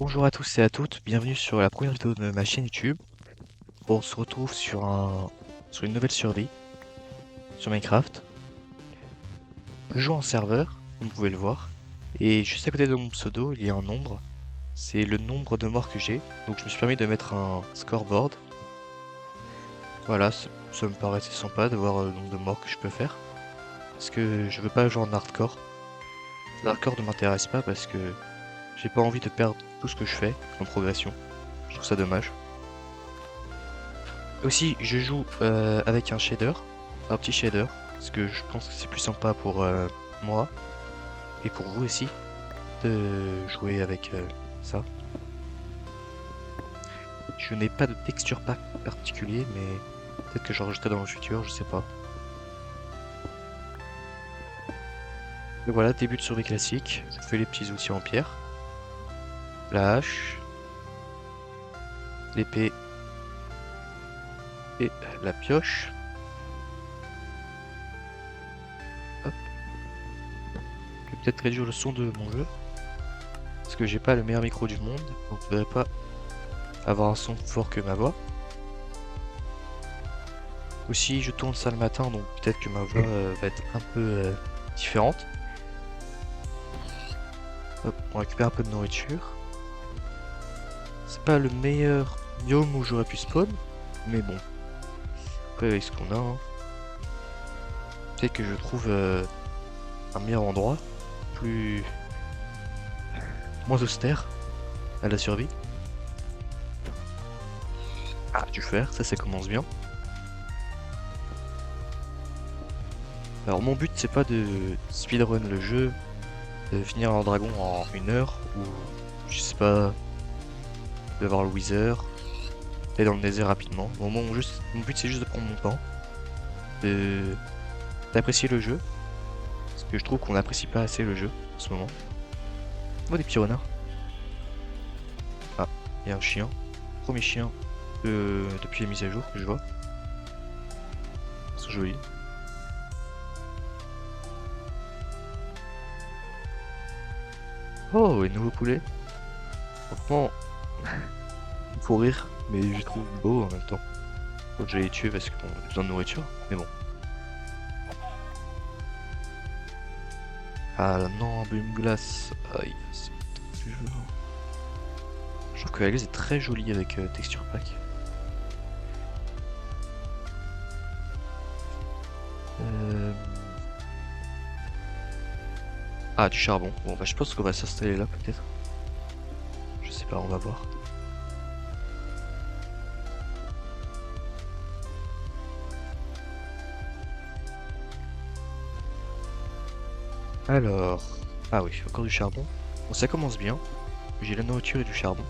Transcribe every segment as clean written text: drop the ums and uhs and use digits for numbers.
Bonjour à tous et à toutes, bienvenue sur la première vidéo de ma chaîne YouTube. On se retrouve sur une nouvelle survie sur Minecraft. Je joue en serveur, comme vous pouvez le voir, et juste à côté de mon pseudo, il y a un nombre. C'est le nombre de morts que j'ai, donc je me suis permis de mettre un scoreboard. Voilà, ça me paraissait sympa de voir le nombre de morts que je peux faire. Parce que je veux pas jouer en hardcore. L'hardcore ne m'intéresse pas parce que j'ai pas envie de perdre tout ce que je fais en progression. Je trouve ça dommage. Aussi, je joue avec un shader, un petit shader, parce que je pense que c'est plus sympa pour moi et pour vous aussi de jouer avec ça. Je n'ai pas de texture pack particulier, mais peut-être que j'en rajouterai dans le futur, je sais pas. Et voilà, début de survie classique. Je fais les petits outils en pierre, la hache, l'épée et la pioche. Hop. Je vais peut-être réduire le son de mon jeu, parce que j'ai pas le meilleur micro du monde, donc je ne devrais pas avoir un son fort que ma voix. Aussi, je tourne ça le matin, donc peut-être que ma voix va être un peu différente. Hop, on récupère un peu de nourriture. C'est pas le meilleur biome où j'aurais pu spawn, mais bon, après avec ce qu'on a, hein. Peut-être que je trouve un meilleur endroit, plus moins austère à la survie. Ah, du fer, ça commence bien. Alors mon but c'est pas de speedrun le jeu, de finir un dragon en 1 heure, ou je sais pas, d'avoir le wither, et dans le désert rapidement. Bon, mon but c'est juste de prendre mon temps, de d'apprécier le jeu, parce que je trouve qu'on n'apprécie pas assez le jeu en ce moment. Oh, des petits renards. Ah, il y a un chien. Premier chien depuis la mise à jour que je vois. Ils sont jolis. Oh, et nouveau poulet. Franchement, faut rire, mais je les trouve beau en même temps. Faut que j'aille les tuer parce qu'on a besoin de nourriture, mais bon. Ah non, une glace. Aïe, c'est plus joli. Je trouve que la glace est très jolie avec texture pack. Euh... Ah, du charbon. Bon, bah je pense qu'on va s'installer là peut-être. Je sais pas, on va voir. Alors... Ah oui, encore du charbon. Bon, ça commence bien. J'ai la nourriture et du charbon.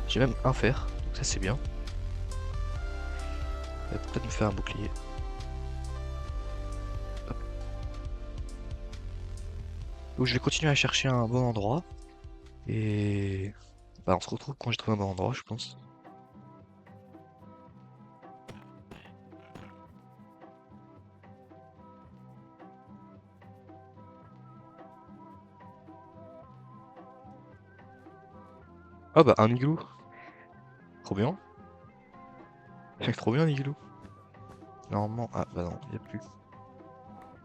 J'ai même un fer, donc ça c'est bien. Ça va peut-être me faire un bouclier. Hop. Donc je vais continuer à chercher un bon endroit. Et... Bah on se retrouve quand j'ai trouvé un bon endroit, je pense. Ah bah un igloo. Trop bien. Trop bien un igloo. Normalement... Ah bah non, il a plus.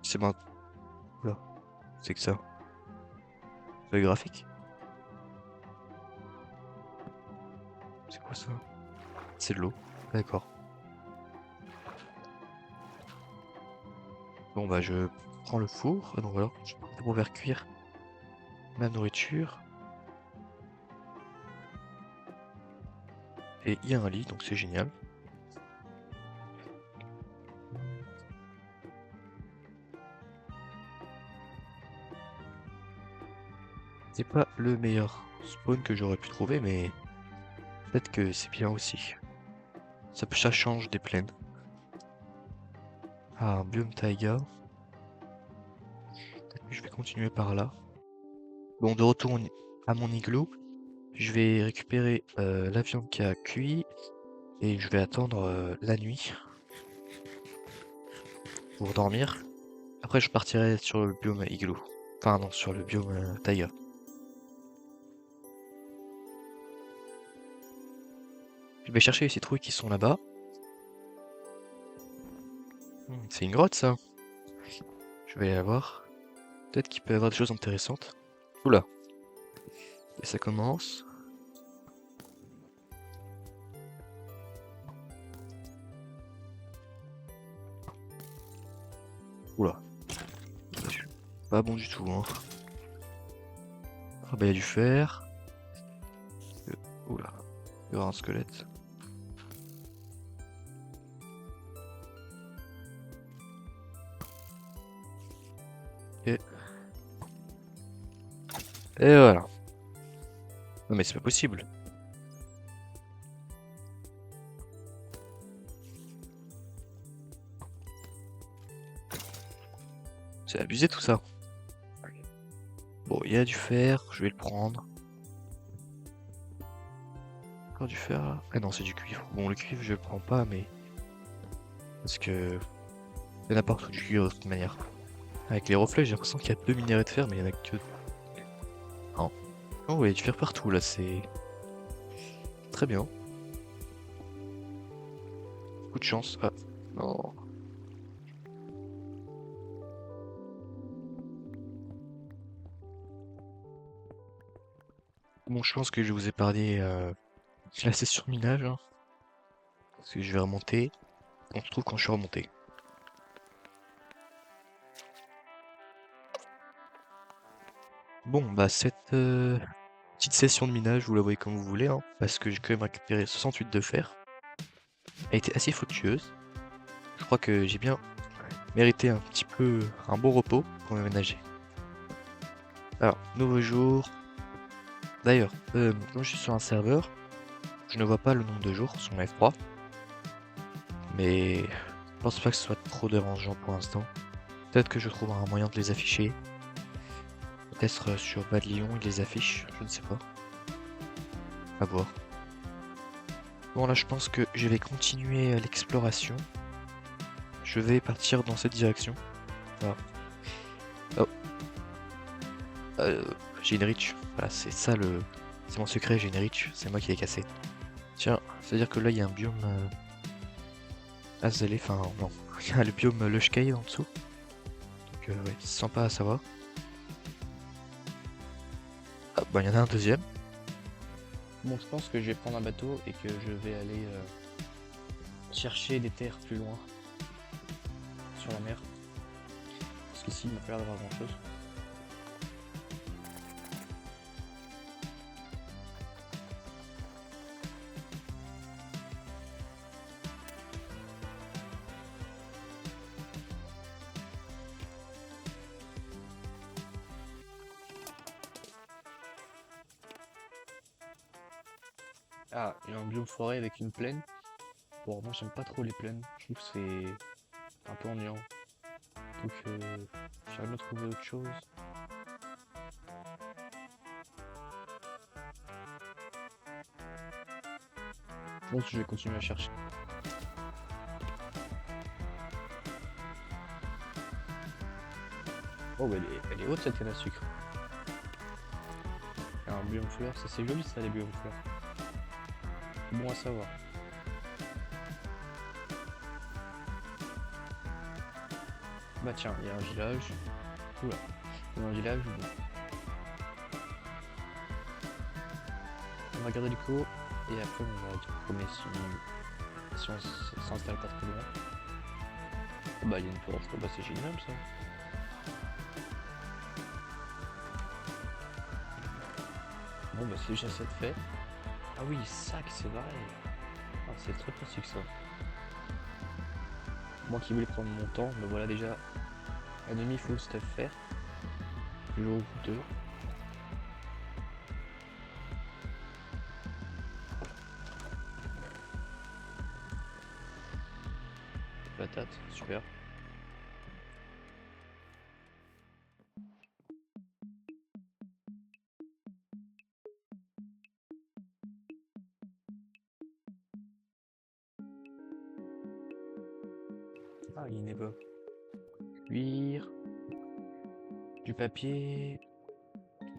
C'est bon. Oula, c'est que ça. C'est graphique. C'est quoi ça? C'est de l'eau. D'accord. Bon bah je prends le four. Ah non voilà, je vais faire cuire ma nourriture. Et il y a un lit, donc c'est génial. C'est pas le meilleur spawn que j'aurais pu trouver, mais peut-être que c'est bien aussi. Ça change des plaines. Ah, un biome taïga. Peut-être que je vais continuer par là. Bon, de retour à mon igloo, je vais récupérer la viande qui a cuit et je vais attendre la nuit pour dormir. Après, je partirai sur le biome igloo. Enfin, non, sur le biome taïga. Je vais chercher les citrouilles qui sont là-bas. C'est une grotte ça. Je vais aller la voir. Peut-être qu'il peut y avoir des choses intéressantes. Oula. Et ça commence. Oula. Pas bon du tout, hein. Ah bah il y a du fer. Oula. Il y aura un squelette. Et voilà. Non mais c'est pas possible. C'est abusé tout ça. Bon, il y a du fer, je vais le prendre. Encore du fer là. Ah non, c'est du cuivre. Bon, le cuivre je le prends pas, mais. Parce que. Il y en a partout du cuivre de toute manière. Avec les reflets, j'ai l'impression qu'il y a 2 minéraux de fer, mais il y en a que. Non. Oh, il y a du fer partout là, c'est. Très bien. Coup de chance. Ah, non. Bon, je pense que je vais vous épargner la session minage, hein, parce que je vais remonter. On se trouve quand je suis remonté. Bon, bah cette petite session de minage, vous la voyez comme vous voulez, hein, parce que j'ai quand même récupéré 68 de fer. Elle était assez fructueuse. Je crois que j'ai bien mérité un petit peu un bon repos pour m'aménager. Alors, nouveau jour. D'ailleurs, quand je suis sur un serveur, je ne vois pas le nombre de jours sur mon F3. Mais je pense pas que ce soit trop dérangeant pour l'instant. Peut-être que je trouverai un moyen de les afficher. Peut-être sur Bad Lion il les affiche, je ne sais pas. À voir. Bon là je pense que je vais continuer l'exploration. Je vais partir dans cette direction. Voilà. Oh. J'ai une reach. Voilà, c'est ça le. C'est mon secret, j'ai une reach. C'est moi qui l'ai cassé. Tiens, c'est-à-dire que là il y a un biome azalé, enfin non. Il y a le biome Lush Cave en dessous. Donc ouais, c'est sympa à savoir. Ah bah il y en a un deuxième. Bon, je pense que je vais prendre un bateau et que je vais aller chercher des terres plus loin sur la mer. Parce qu'ici, il m'a pas l'air d'avoir grand chose. Ah, il y a un biome forêt avec une plaine. Bon, moi j'aime pas trop les plaines. Je trouve que c'est un peu ennuyant. Donc, j'aimerais bien trouver autre chose. Je pense que je vais continuer à chercher. Oh, bah elle est haute cette canne à sucre. Il y a un biome fleur, ça c'est joli ça, les biomes fleurs. Bon à savoir. Bah tiens, il y a un village. Oula, il y a un village. Bon. On va garder le coup et après on va trouver si on s'installe pas trop loin. Oh bah il y a une tour, bah c'est génial ça. Bon bah c'est déjà ça de fait. Ah oui, sac c'est vrai. Ah, c'est très pratique ça. Moi qui voulais prendre mon temps, me voilà déjà à demi full stuff faire. Toujours coûteux. Patate, super. Ah, il n'est pas. Cuire. Du papier.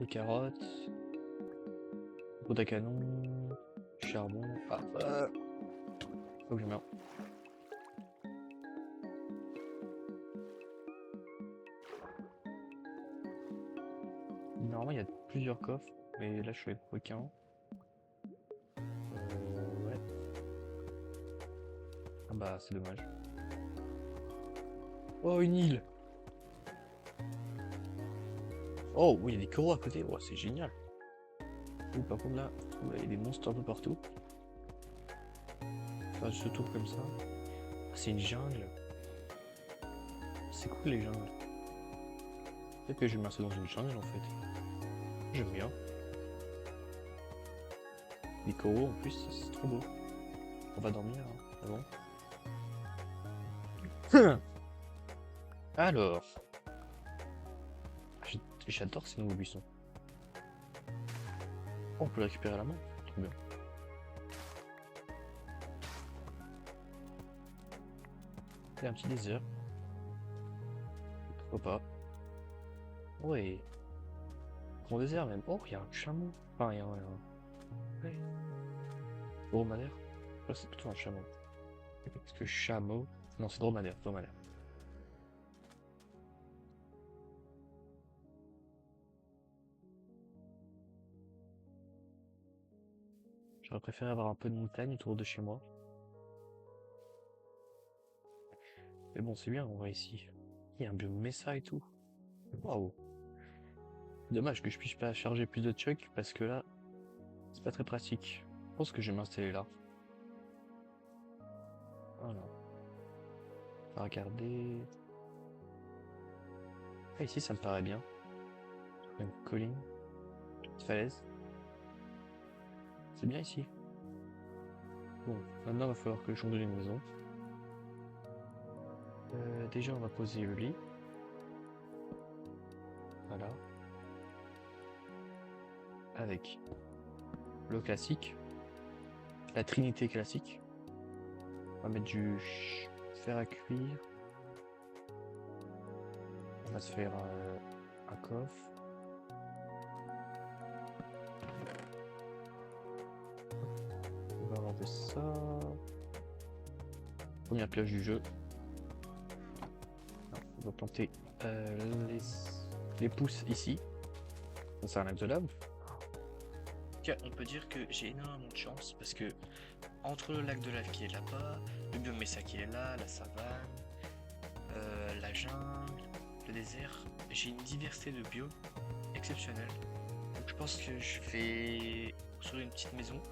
Des carottes. Pot à canon. charbon. Ah, faut que je meure. Normalement, il y a plusieurs coffres, mais là, je suis trouvé qu'un. Ouais. Ah bah, c'est dommage. Oh, une île! Oh, oui, il y a des coraux à côté. Oh, c'est génial. Oh, par contre, là, il y a des monstres un peu partout. Enfin, ce tour comme ça. Ah, c'est une jungle. C'est cool, les jungles. Peut-être que je vais me lancer dans une jungle, en fait. J'aime bien. Les coraux, en plus, c'est trop beau. On va dormir, hein. Ah bon? Alors, j'adore ces nouveaux buissons. Oh, on peut le récupérer à la main. Trop bien. Il y a un petit désert. Pourquoi pas? Ouais. Grand désert même. Oh, il y a un chameau. Enfin, il y a un... Ouais. Dromadaire. Là, c'est plutôt un chameau. Est-ce que chameau... Non, c'est dromadaire. Dromadaire. J'aurais préféré avoir un peu de montagne autour de chez moi. Mais bon, c'est bien, on va ici. Il y a un biome Mesa et tout. Waouh. Dommage que je puisse pas charger plus de trucs parce que là, c'est pas très pratique. Je pense que je vais m'installer là. Voilà. On va regarder. Ah, ici, ça me paraît bien. Une colline. Petite falaise. C'est bien ici. Bon, maintenant, il va falloir que je change une maison. Déjà, on va poser le lit. Voilà. Avec le classique. La trinité classique. On va mettre du fer à cuire. On va se faire un coffre. On va enlever ça. Première pioche du jeu. Non, on va planter les pousses ici. Ça, c'est un lac de lave. On peut dire que j'ai énormément de chance parce que entre le lac de lave qui est là-bas, le biome Mesa qui est là, la savane, la jungle, le désert, j'ai une diversité de biomes exceptionnelle. Donc je pense que je vais construire une petite maison,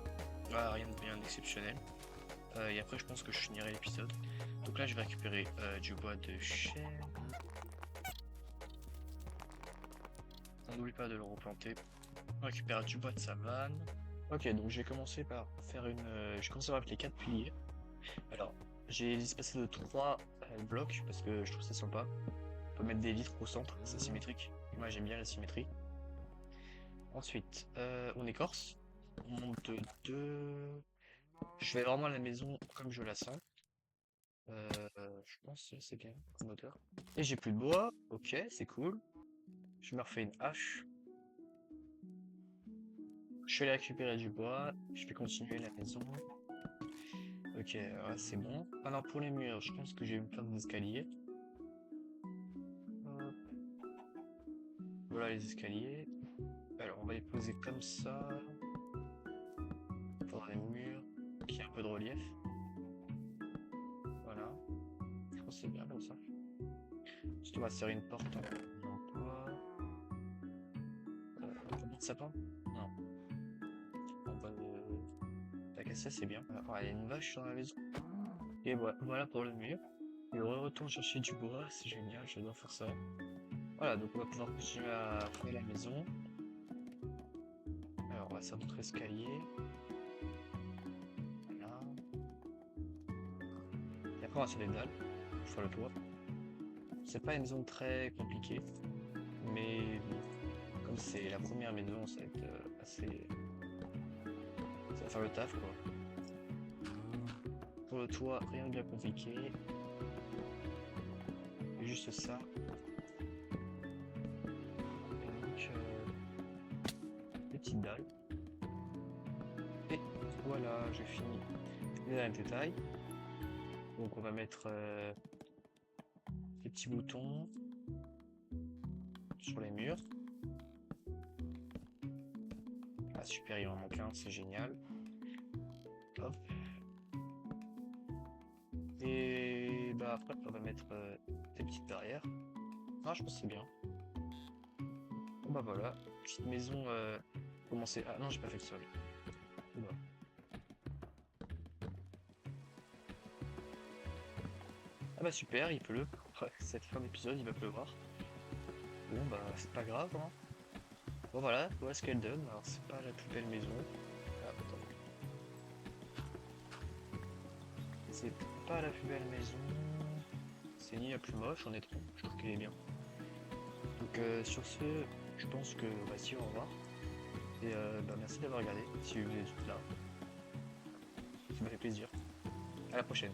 rien de bien exceptionnel. Et après je pense que je finirai l'épisode. Donc là je vais récupérer du bois de chêne. On n'oublie pas de le replanter. On récupère du bois de savane. Ok, donc j'ai commencé par faire une... j'ai commencé avec les 4 piliers. Alors, j'ai espacé de 3 blocs parce que je trouve ça sympa. On peut mettre des vitres au centre, c'est symétrique. Moi j'aime bien la symétrie. Ensuite, on écorce. On monte de 2. Je fais vraiment la maison comme je la sens. Je pense que c'est bien comme hauteur. Et j'ai plus de bois. Ok, c'est cool. Je me refais une hache. Je vais aller récupérer du bois. Je vais continuer la maison. Ok, ouais, c'est bon. Alors pour les murs, je pense que je vais me faire des escaliers. Hop. Voilà les escaliers. Alors on va les poser comme ça. Il faudra des murs qui a un peu de relief. Voilà. Je pense que c'est bien comme ça. Ensuite on va serrer une porte en bois. Combien de sapin? Non. En bois de... L'acacia c'est bien. Alors, il y a une vache dans la maison. Et voilà pour le mur. Et on retourne chercher du bois, c'est génial, j'adore faire ça. Voilà, donc on va pouvoir continuer à faire la maison. Alors on va faire notre escalier. Voilà. Et après on va sur les dalles, pour faire le toit. C'est pas une zone très compliquée, mais bon, comme c'est la première maison, ça va être assez... Ça va faire le taf quoi. Pour le toit, rien de bien compliqué. Juste ça. Et donc, des petites dalles. Et Voilà, j'ai fini les derniers détails. Donc on va mettre les petits boutons sur les murs. Ah super, il en manque un, c'est génial. Hop. Et bah après on va mettre des petites barrières. Ah je pense que c'est bien. Bon bah voilà, petite maison commencer. Ah non j'ai pas fait le sol. Oula. Ah bah super, il pleut. Ouais, cette fin d'épisode il va pleuvoir. Bon bah c'est pas grave hein. Bon voilà, voilà ce qu'elle donne. Alors c'est pas la plus belle maison. Ah, attends. C'est pas la plus belle maison. C'est ni la plus moche, honnêtement. Je trouve qu'elle est bien. Donc sur ce, je pense que voici, au revoir. Et bah, merci d'avoir regardé, si vous êtes là. Ça m'a fait plaisir. À la prochaine.